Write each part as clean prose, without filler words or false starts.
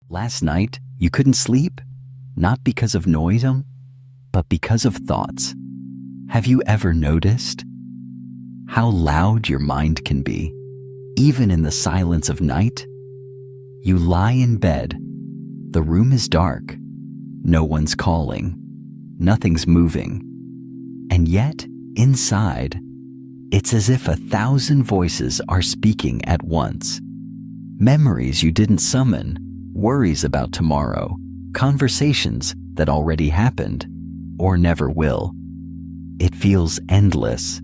Last night, you couldn't sleep, not because of noise, but because of thoughts. Have you ever noticed how loud your mind can be, even in the silence of night? You lie in bed, the room is dark, no one's calling, nothing's moving, and yet, inside, it's as if 1,000 voices are speaking at once. Memories you didn't summon, worries about tomorrow, conversations that already happened or never will. It feels endless,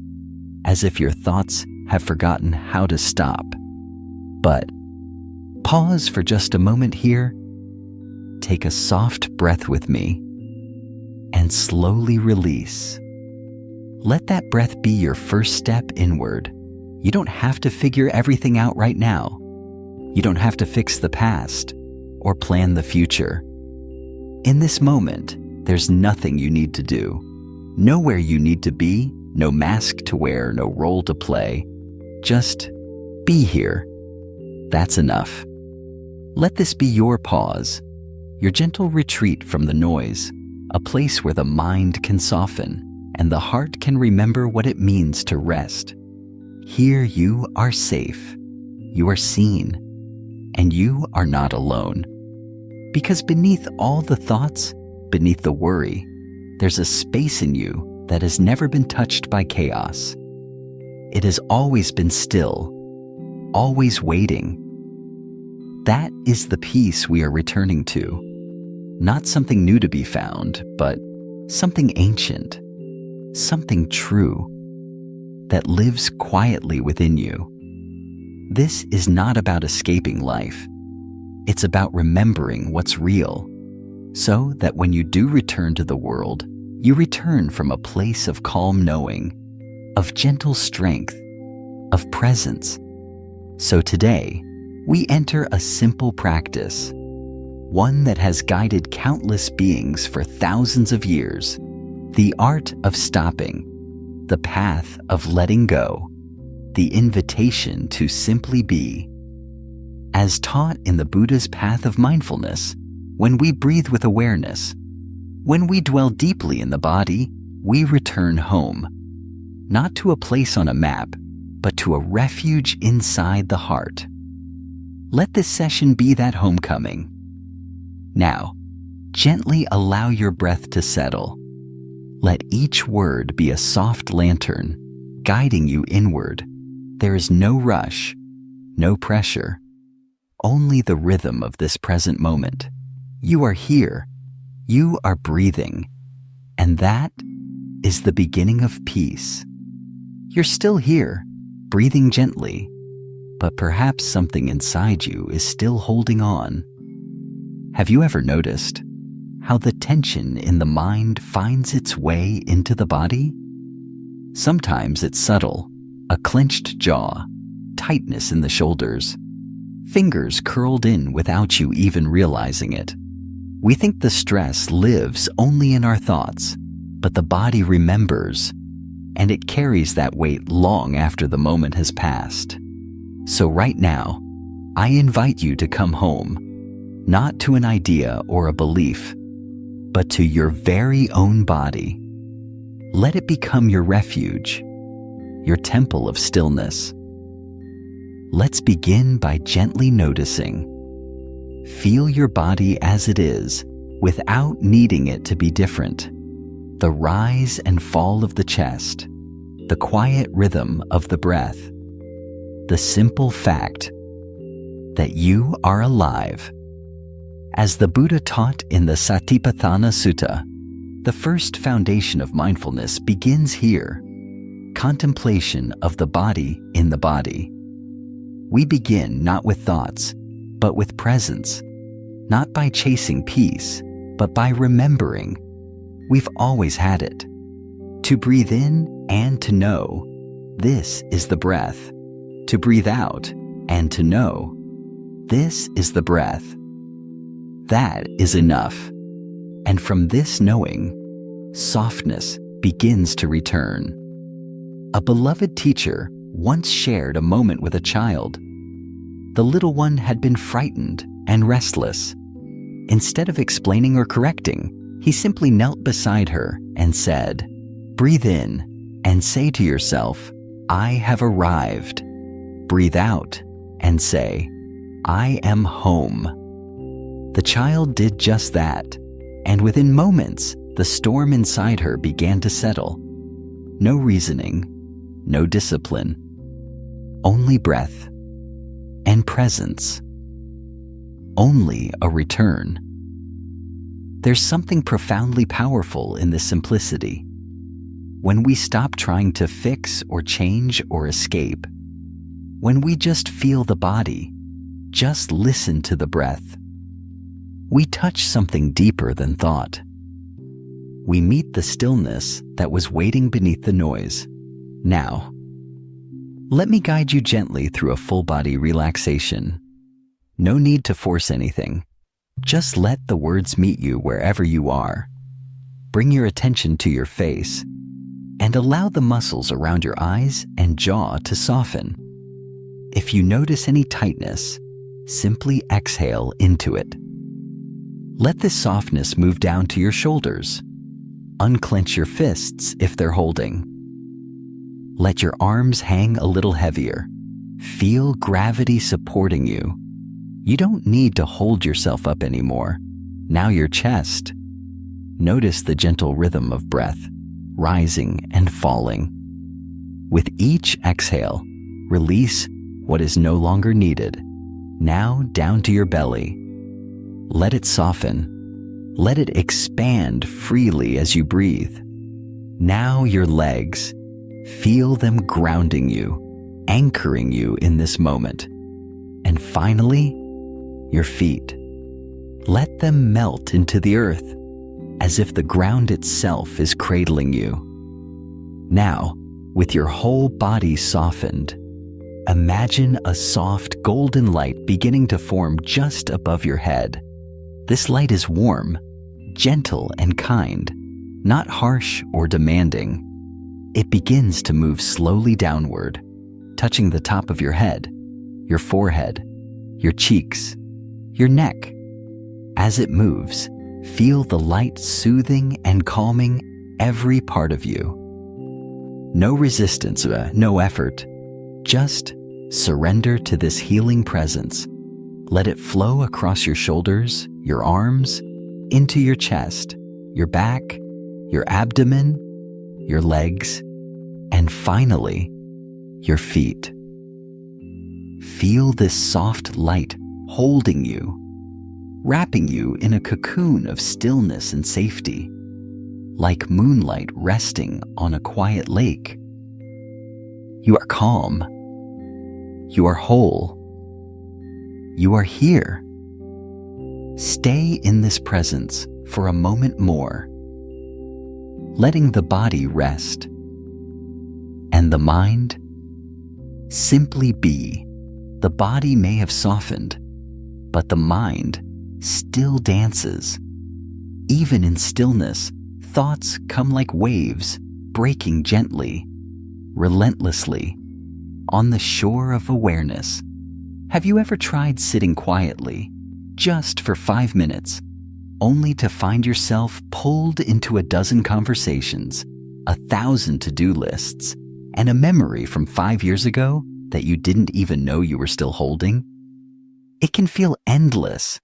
as if your thoughts have forgotten how to stop. But pause for just a moment here, take a soft breath with me, and slowly release. Let that breath be your first step inward. You don't have to figure everything out right now. You don't have to fix the past or plan the future. In this moment, there's nothing you need to do, nowhere you need to be, no mask to wear, no role to play. Just be here. That's enough. Let this be your pause, your gentle retreat from the noise, a place where the mind can soften and the heart can remember what it means to rest. Here you are safe, you are seen, and you are not alone. Because beneath all the thoughts, beneath the worry, there's a space in you that has never been touched by chaos. It has always been still, always waiting. That is the peace we are returning to. Not something new to be found, but something ancient, something true, that lives quietly within you. This is not about escaping life. It's about remembering what's real, so that when you do return to the world, you return from a place of calm knowing, of gentle strength, of presence. So today, we enter a simple practice, one that has guided countless beings for thousands of years, the art of stopping, the path of letting go, the invitation to simply be. As taught in the Buddha's path of mindfulness, when we breathe with awareness, when we dwell deeply in the body, we return home, not to a place on a map, but to a refuge inside the heart. Let this session be that homecoming. Now, gently allow your breath to settle. Let each word be a soft lantern, guiding you inward. There is no rush, no pressure, only the rhythm of this present moment. You are here, you are breathing, and that is the beginning of peace. You're still here, breathing gently, but perhaps something inside you is still holding on. Have you ever noticed how the tension in the mind finds its way into the body? Sometimes it's subtle, a clenched jaw, tightness in the shoulders, fingers curled in without you even realizing it. We think the stress lives only in our thoughts, but the body remembers, and it carries that weight long after the moment has passed. So right now, I invite you to come home, not to an idea or a belief, but to your very own body. Let it become your refuge, your temple of stillness. Let's begin by gently noticing. Feel your body as it is, without needing it to be different. The rise and fall of the chest, the quiet rhythm of the breath, the simple fact that you are alive. As the Buddha taught in the Satipatthana Sutta, the first foundation of mindfulness begins here, contemplation of the body in the body. We begin not with thoughts, but with presence, not by chasing peace, but by remembering. We've always had it. To breathe in and to know, this is the breath. To breathe out and to know, this is the breath. That is enough. And from this knowing, softness begins to return. A beloved teacher once shared a moment with a child. The little one had been frightened and restless, Instead of explaining or correcting, he simply knelt beside her and said, "Breathe in and say to yourself, 'I have arrived.' Breathe out and say, 'I am home.'" The child did just that, and within moments, the storm inside her began to settle. No reasoning, no discipline, only breath and presence. Only a return. There's something profoundly powerful in this simplicity. When we stop trying to fix or change or escape, when we just feel the body, just listen to the breath, we touch something deeper than thought. We meet the stillness that was waiting beneath the noise. Now, let me guide you gently through a full-body relaxation. No need to force anything. Just let the words meet you wherever you are. Bring your attention to your face and allow the muscles around your eyes and jaw to soften. If you notice any tightness, simply exhale into it. Let this softness move down to your shoulders. Unclench your fists if they're holding. Let your arms hang a little heavier. Feel gravity supporting you. You don't need to hold yourself up anymore. Now your chest. Notice the gentle rhythm of breath, rising and falling. With each exhale, release what is no longer needed. Now down to your belly. Let it soften. Let it expand freely as you breathe. Now your legs. Feel them grounding you, anchoring you in this moment. And finally, your feet. Let them melt into the earth, as if the ground itself is cradling you. Now, with your whole body softened, imagine a soft golden light beginning to form just above your head. This light is warm, gentle, and kind, not harsh or demanding. It begins to move slowly downward, touching the top of your head, your forehead, your cheeks, your neck. As it moves, feel the light soothing and calming every part of you. No resistance, no effort. Just surrender to this healing presence. Let it flow across your shoulders, your arms, into your chest, your back, your abdomen, your legs, and finally, your feet. Feel this soft light holding you, wrapping you in a cocoon of stillness and safety, like moonlight resting on a quiet lake. You are calm. You are whole. You are here. Stay in this presence for a moment more, letting the body rest and the mind simply be. The body may have softened, but the mind still dances. Even in stillness, thoughts come like waves, breaking gently, relentlessly, on the shore of awareness. Have you ever tried sitting quietly, just for 5 minutes, only to find yourself pulled into a dozen conversations, 1,000 to-do lists, and a memory from 5 years ago that you didn't even know you were still holding? It can feel endless,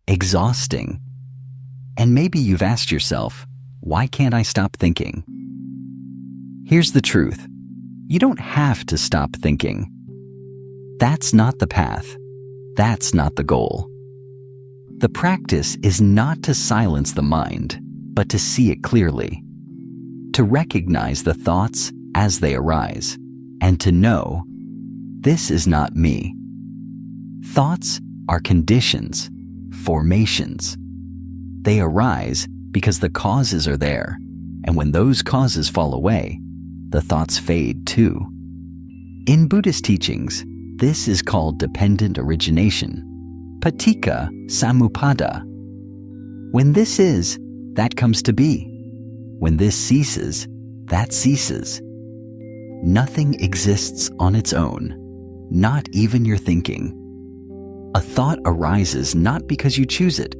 exhausting, and maybe you've asked yourself, why can't I stop thinking? Here's the truth. You don't have to stop thinking. That's not the path. That's not the goal. The practice is not to silence the mind, but to see it clearly, to recognize the thoughts as they arise, and to know, this is not me. Thoughts are conditions, formations. They arise because the causes are there, and when those causes fall away, the thoughts fade too. In Buddhist teachings, this is called dependent origination, paticca samuppada. When this is, that comes to be. When this ceases, that ceases. Nothing exists on its own, not even your thinking. A thought arises not because you choose it,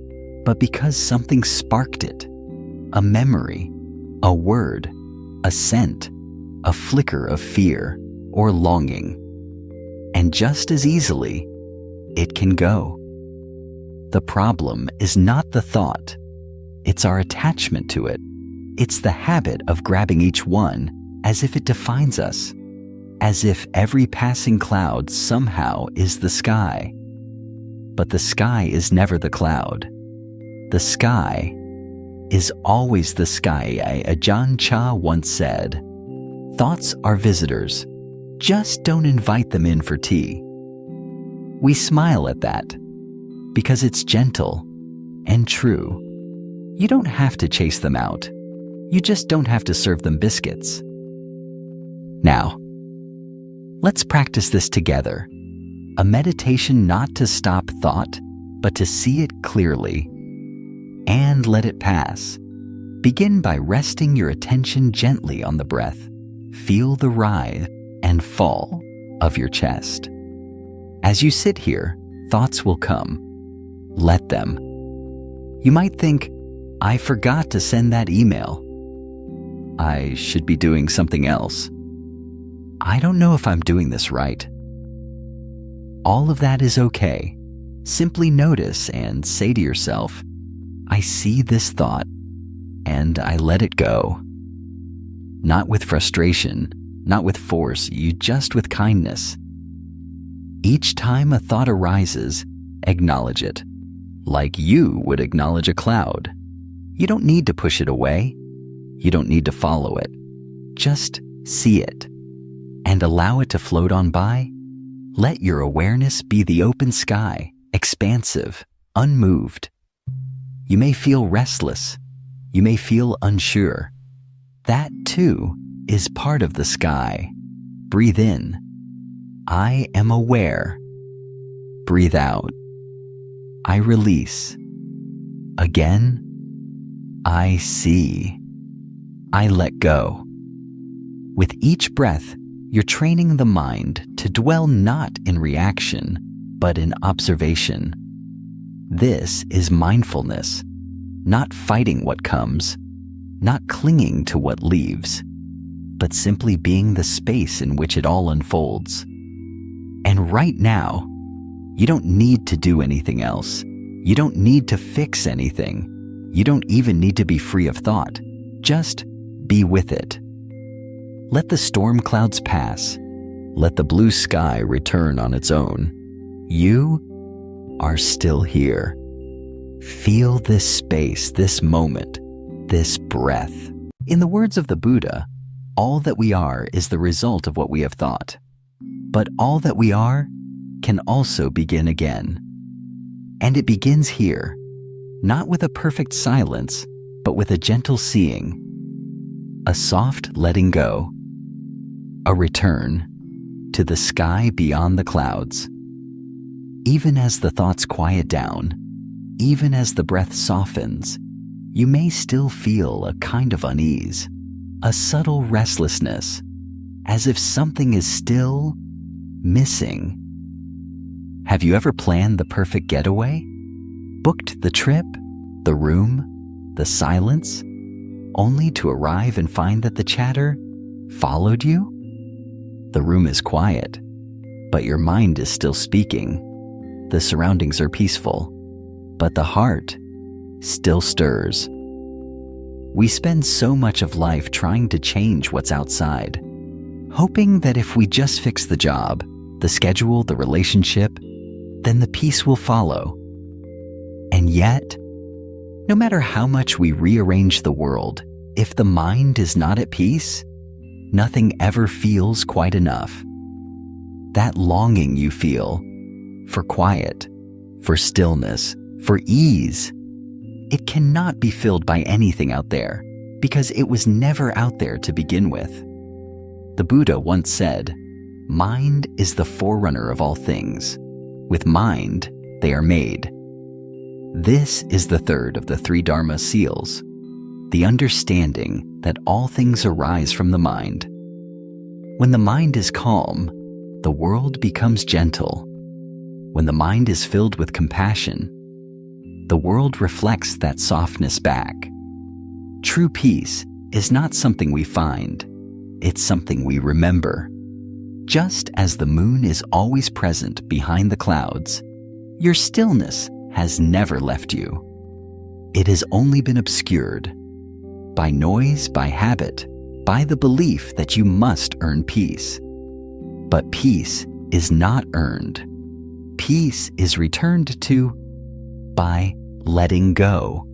but because something sparked it. A memory, a word, a scent, a flicker of fear or longing. And just as easily, it can go. The problem is not the thought. It's our attachment to it. It's the habit of grabbing each one as if it defines us, as if every passing cloud somehow is the sky. But the sky is never the cloud. The sky is always the sky. Ajahn Chah once said, "Thoughts are visitors. Just don't invite them in for tea." We smile at that because it's gentle and true. You don't have to chase them out. You just don't have to serve them biscuits. Now, let's practice this together. A meditation not to stop thought, but to see it clearly and let it pass. Begin by resting your attention gently on the breath. Feel the rise and fall of your chest. As you sit here, thoughts will come. Let them. You might think, "I forgot to send that email. I should be doing something else. I don't know if I'm doing this right." All of that is okay. Simply notice and say to yourself, "I see this thought, and I let it go." Not with frustration, not with force, just with kindness. Each time a thought arises, acknowledge it, like you would acknowledge a cloud. You don't need to push it away. You don't need to follow it. Just see it and allow it to float on by. Let your awareness be the open sky, expansive, unmoved. You may feel restless. You may feel unsure. That too is part of the sky. Breathe in. I am aware. Breathe out. I release. Again, I see. I let go. With each breath, you're training the mind to dwell not in reaction, but in observation. This is mindfulness, not fighting what comes, not clinging to what leaves, but simply being the space in which it all unfolds. And right now, you don't need to do anything else. You don't need to fix anything. You don't even need to be free of thought. Just be with it. Let the storm clouds pass. Let the blue sky return on its own. You are still here. Feel this space, this moment, this breath. In the words of the Buddha, all that we are is the result of what we have thought. But all that we are can also begin again. And it begins here, not with a perfect silence, but with a gentle seeing, a soft letting go, a return to the sky beyond the clouds. Even as the thoughts quiet down, even as the breath softens, you may still feel a kind of unease, a subtle restlessness, as if something is still missing. Have you ever planned the perfect getaway? Booked the trip, the room, the silence, only to arrive and find that the chatter followed you? The room is quiet, but your mind is still speaking. The surroundings are peaceful, but the heart still stirs. We spend so much of life trying to change what's outside, hoping that if we just fix the job, the schedule, the relationship, then the peace will follow. And yet, no matter how much we rearrange the world, if the mind is not at peace, nothing ever feels quite enough. That longing you feel for quiet, for stillness, for ease, it cannot be filled by anything out there, because it was never out there to begin with. The Buddha once said, "Mind is the forerunner of all things. With mind, they are made." This is the third of the three Dharma seals, the understanding that all things arise from the mind. When the mind is calm, the world becomes gentle. When the mind is filled with compassion, the world reflects that softness back. True peace is not something we find, it's something we remember. Just as the moon is always present behind the clouds, your stillness has never left you. It has only been obscured by noise, by habit, by the belief that you must earn peace. But peace is not earned. Peace is returned to by letting go.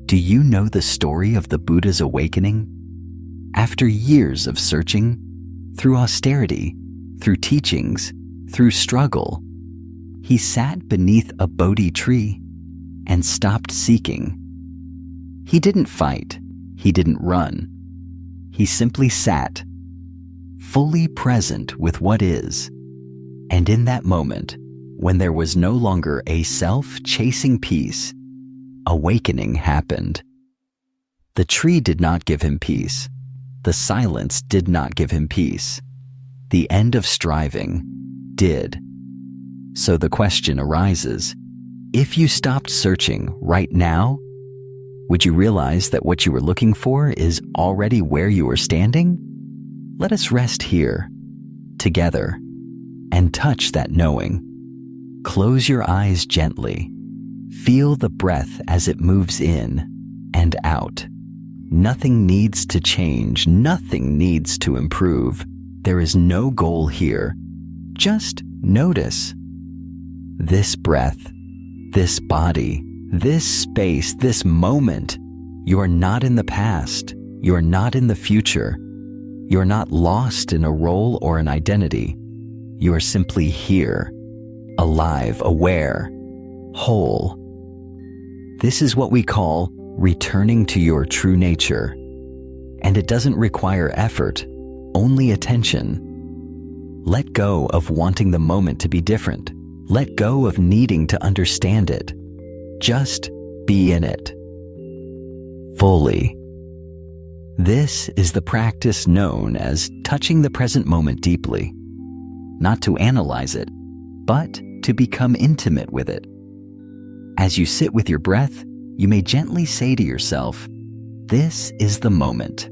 Do you know the story of the Buddha's awakening? After years of searching, through austerity, through teachings, through struggle, he sat beneath a Bodhi tree and stopped seeking. He didn't fight, he didn't run. He simply sat, fully present with what is. And in that moment, when there was no longer a self chasing peace, awakening happened. The tree did not give him peace. The silence did not give him peace. The end of striving did. So the question arises, if you stopped searching right now, would you realize that what you were looking for is already where you are standing? Let us rest here, together, and touch that knowing. Close your eyes gently. Feel the breath as it moves in and out. Nothing needs to change. Nothing needs to improve. There is no goal here. Just notice. This breath, this body, this space, this moment. You are not in the past. You are not in the future. You are not lost in a role or an identity. You are simply here, alive, aware, whole. This is what we call returning to your true nature. And it doesn't require effort, only attention. Let go of wanting the moment to be different. Let go of needing to understand it. Just be in it. Fully. This is the practice known as touching the present moment deeply. Not to analyze it, but to become intimate with it. As you sit with your breath, you may gently say to yourself, this is the moment.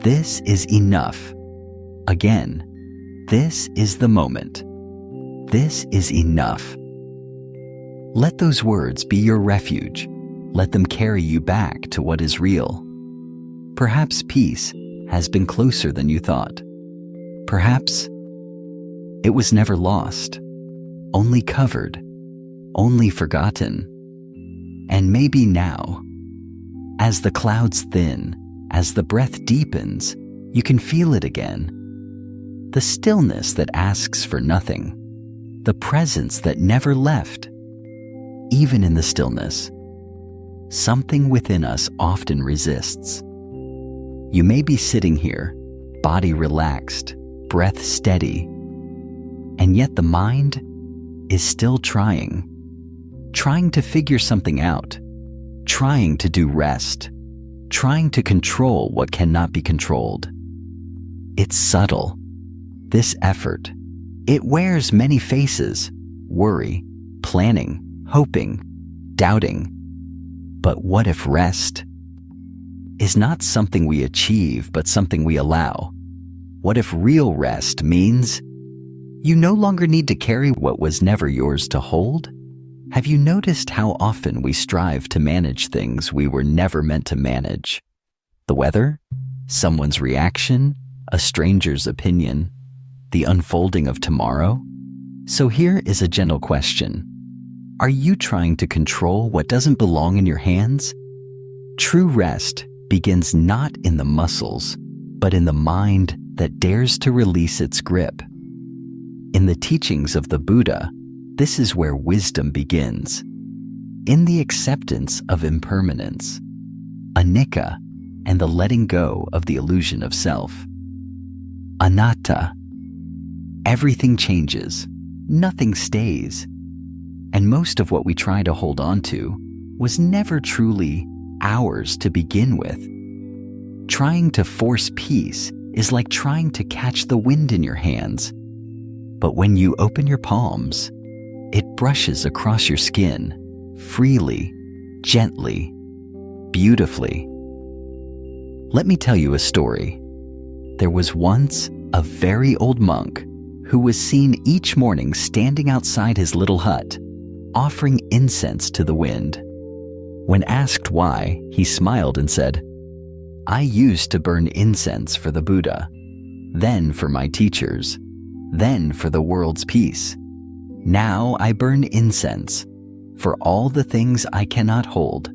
This is enough. Again, this is the moment. This is enough. Let those words be your refuge. Let them carry you back to what is real. Perhaps peace has been closer than you thought. Perhaps it was never lost, only covered, only forgotten. And maybe now, as the clouds thin, as the breath deepens, you can feel it again. The stillness that asks for nothing, the presence that never left. Even in the stillness, something within us often resists. You may be sitting here, body relaxed, breath steady, and yet the mind is still trying to figure something out, trying to do rest, trying to control what cannot be controlled. It's subtle, this effort. It wears many faces: worry, planning, hoping, doubting. But what if rest is not something we achieve, but something we allow? What if real rest means you no longer need to carry what was never yours to hold? Have you noticed how often we strive to manage things we were never meant to manage? The weather, someone's reaction, a stranger's opinion, the unfolding of tomorrow? So here is a gentle question. Are you trying to control what doesn't belong in your hands? True rest begins not in the muscles, but in the mind that dares to release its grip. In the teachings of the Buddha, this is where wisdom begins. In the acceptance of impermanence, anicca, and the letting go of the illusion of self. Anatta. Everything changes, nothing stays. And most of what we try to hold on to was never truly ours to begin with. Trying to force peace is like trying to catch the wind in your hands. But when you open your palms, it brushes across your skin, freely, gently, beautifully. Let me tell you a story. There was once a very old monk who was seen each morning standing outside his little hut, offering incense to the wind. When asked why, he smiled and said, "I used to burn incense for the Buddha, then for my teachers, then for the world's peace. Now I burn incense for all the things I cannot hold."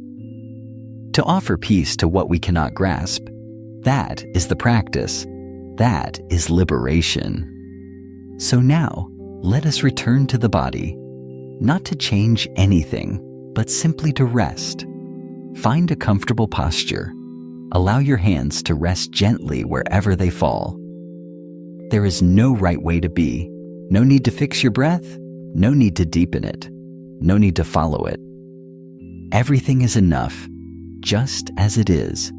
To offer peace to what we cannot grasp, that is the practice. That is liberation. So now, let us return to the body, not to change anything, but simply to rest. Find a comfortable posture. Allow your hands to rest gently wherever they fall. There is no right way to be. No need to fix your breath. No need to deepen it. No need to follow it. Everything is enough, just as it is.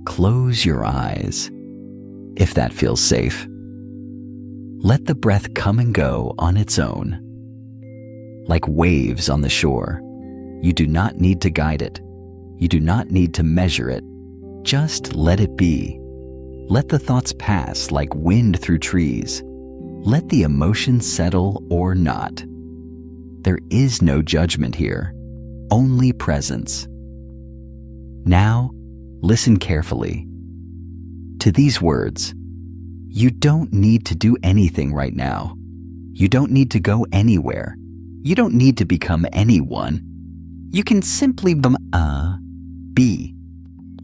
Close your eyes, if that feels safe. Let the breath come and go on its own. Like waves on the shore, you do not need to guide it. You do not need to measure it. Just let it be. Let the thoughts pass like wind through trees. Let the emotions settle or not. There is no judgment here, only presence. Now, listen carefully to these words. You don't need to do anything right now. You don't need to go anywhere. You don't need to become anyone. You can simply be.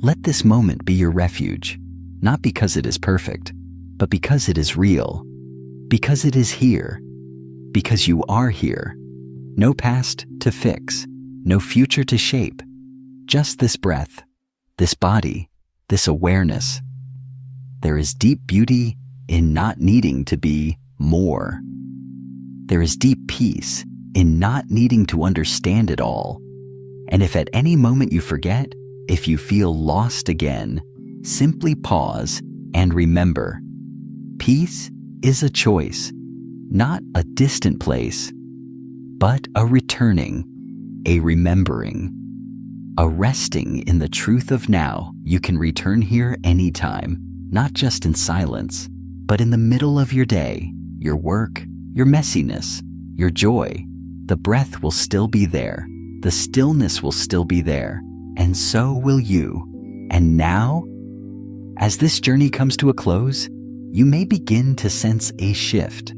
Let this moment be your refuge, not because it is perfect, but because it is real, because it is here, because you are here. No past to fix, no future to shape, just this breath, this body, this awareness. There is deep beauty in not needing to be more. There is deep peace in not needing to understand it all. And if at any moment you forget, if you feel lost again, simply pause and remember. Peace is a choice, not a distant place, but a returning, a remembering, a resting in the truth of now. You can return here anytime, not just in silence, but in the middle of your day, your work, your messiness, your joy. The breath will still be there. The stillness will still be there. And so will you. And now, as this journey comes to a close, you may begin to sense a shift.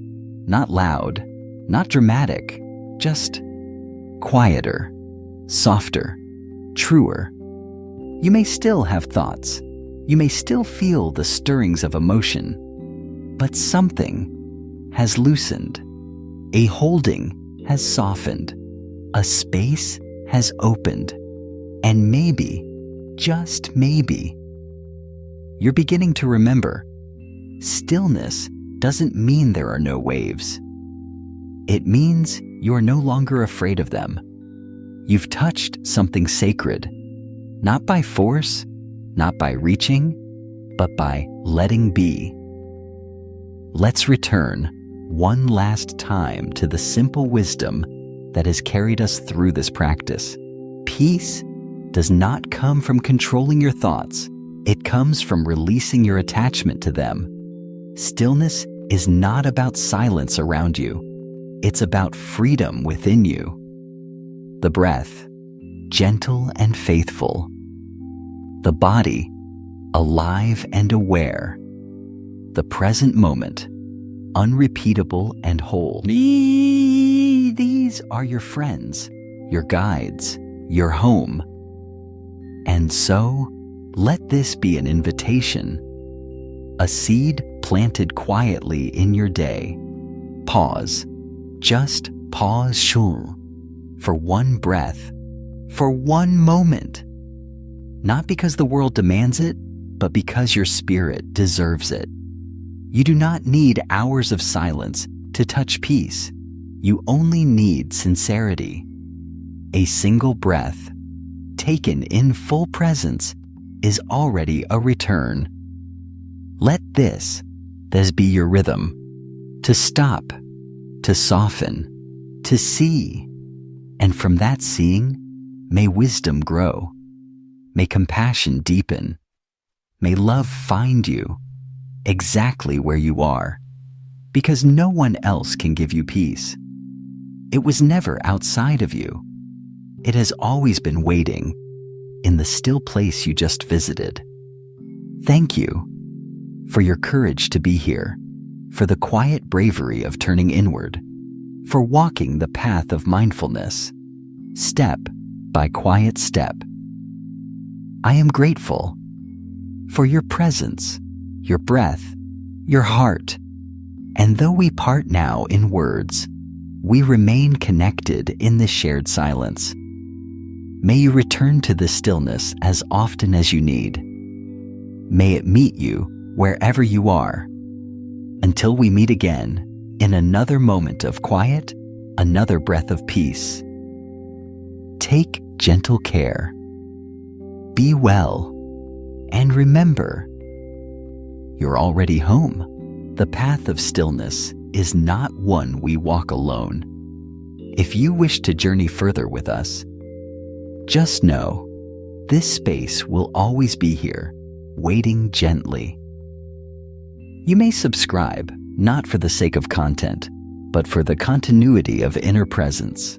Not loud, not dramatic, just quieter, softer, truer. You may still have thoughts. You may still feel the stirrings of emotion. But something has loosened. A holding has softened. A space has opened. And maybe, just maybe, you're beginning to remember. Stillness doesn't mean there are no waves. It means you are no longer afraid of them. You've touched something sacred, not by force, not by reaching, but by letting be. Let's return one last time to the simple wisdom that has carried us through this practice. Peace does not come from controlling your thoughts. It comes from releasing your attachment to them. Stillness is not about silence around you. It's about freedom within you. The breath, gentle and faithful. The body, alive and aware. The present moment, unrepeatable and whole. These are your friends, your guides, your home. And so, let this be an invitation, a seed planted quietly in your day. Pause, just pause for one breath, for one moment. Not because the world demands it, but because your spirit deserves it. You do not need hours of silence to touch peace. You only need sincerity. A single breath, taken in full presence, is already a return. Let this be your rhythm. To stop, to soften, to see, And from that seeing, may wisdom grow. May compassion deepen. May love find you exactly where you are, because no one else can give you peace. It was never outside of you. It has always been waiting in the still place you just visited. Thank you for your courage to be here, for the quiet bravery of turning inward, for walking the path of mindfulness, step by quiet step. I am grateful for your presence, your breath, your heart. And though we part now in words, we remain connected in this shared silence. May you return to the stillness as often as you need. May it meet you wherever you are. Until we meet again in another moment of quiet, another breath of peace. Take gentle care. Be well. And remember, you're already home. The path of stillness is not one we walk alone. If you wish to journey further with us, just know this space will always be here, waiting gently. You may subscribe, not for the sake of content, but for the continuity of inner presence.